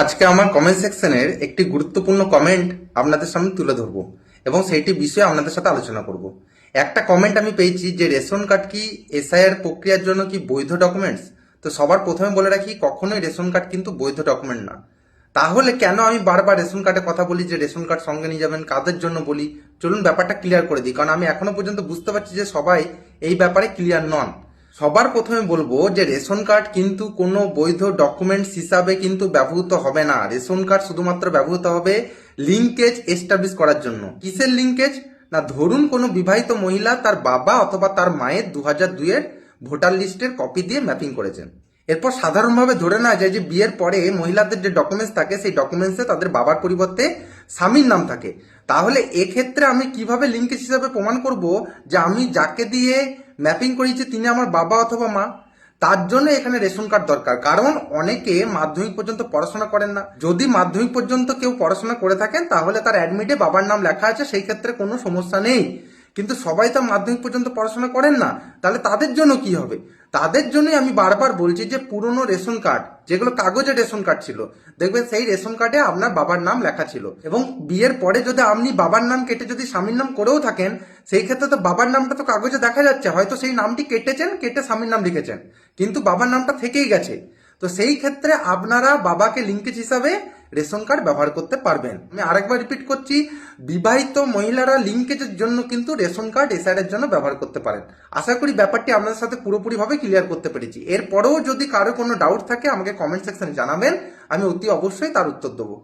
আজকে আমার কমেন্ট সেকশনের একটি গুরুত্বপূর্ণ কমেন্ট আপনাদের সামনে তুলে ধরবো এবং সেইটি বিষয়ে আপনাদের সাথে আলোচনা করব। একটা কমেন্ট আমি পেয়েছি যে রেশন কার্ড কি এসআইআর প্রক্রিয়ার জন্য কি বৈধ ডকুমেন্টস। তো সবার প্রথমে বলে রাখি, কখনোই রেশন কার্ড কিন্তু বৈধ ডকুমেন্ট না। তাহলে কেন আমি বারবার রেশন কার্ডের কথা বলি যে রেশন কার্ড সঙ্গে নিয়ে যাবেন, কাদের জন্য বলি? চলুন ব্যাপারটা ক্লিয়ার করে দিই, কারণ আমি এখনো পর্যন্ত বুঝতে পারছি যে সবাই এই ব্যাপারে ক্লিয়ার নন। সবার প্রথমে বলবো যে রেশন কার্ড কিন্তু কোনো বৈধ ডকুমেন্টস হিসাবে কিন্তু ব্যবহৃত হবে না। রেশন কার্ড শুধুমাত্র ব্যবহৃত হবে লিঙ্কেজ এস্টাবলিশ করার জন্য। কিসের লিঙ্কেজ? না, ধরুন কোনো বিবাহিত মহিলা তার বাবা অথবা তার মায়ের 2002-এর ভোটার লিস্টের কপি দিয়ে ম্যাপিং করেছেন। এরপর সাধারণভাবে ধরে নেওয়া যায় যে বিয়ের পরে মহিলাদের যে ডকুমেন্টস থাকে সেই ডকুমেন্টসে তাদের বাবার পরিবর্তে স্বামীর নাম থাকে। তাহলে এক্ষেত্রে আমি কিভাবে লিঙ্কেজ হিসাবে প্রমাণ করব যে আমি যাকে দিয়ে ম্যাপিং করিয়েছি তিনি আমার বাবা অথবা মা? তার জন্য এখানে রেশন কার্ড দরকার, কারণ অনেকে মাধ্যমিক পর্যন্ত পড়াশোনা করেন না। যদি মাধ্যমিক পর্যন্ত কেউ পড়াশোনা করে থাকেন তাহলে তার অ্যাডমিটে বাবার নাম লেখা আছে, সেই ক্ষেত্রে কোনো সমস্যা নেই। কিন্তু সবাই তো মাধ্যমিক পর্যন্ত পড়াশোনা করেন না, তাহলে তাদের জন্য কি হবে? তাদের জন্যই আমি বারবার বলছি যে পুরনো রেশন কার্ড, যেগুলো কাগজের রেশন কার্ড ছিল, দেখবেন সেই রেশন কার্ডে আপনার বাবার নাম লেখা ছিল। এবং বিয়ের পরে যদি আপনি বাবার নাম কেটে যদি স্বামীর নাম করেও থাকেন, সেই ক্ষেত্রে তো বাবার নামটা তো কাগজে দেখা যাচ্ছে, হয়তো সেই নামটি কেটেছেন, কেটে স্বামীর নাম লিখেছেন, কিন্তু বাবার নামটা থেকেই গেছে। তো সেই ক্ষেত্রে আপনারা বাবাকে লিঙ্কেজ হিসাবে রেশন কার্ড ব্যবহার করতে পারবেন। আমি আরেকবার রিপিট করছি, বিবাহিত মহিলারা লিঙ্কেজের জন্য কিন্তু রেশন কার্ড এসআইআর এর জন্য ব্যবহার করতে পারেন। আশা করি ব্যাপারটি আপনাদের সাথে পুরোপুরিভাবে ক্লিয়ার করতে পেরেছি। এরপরেও যদি কারো কোনো ডাউট থাকে আমাকে কমেন্ট সেকশনে জানাবেন, আমি অতি অবশ্যই তার উত্তর দেবো।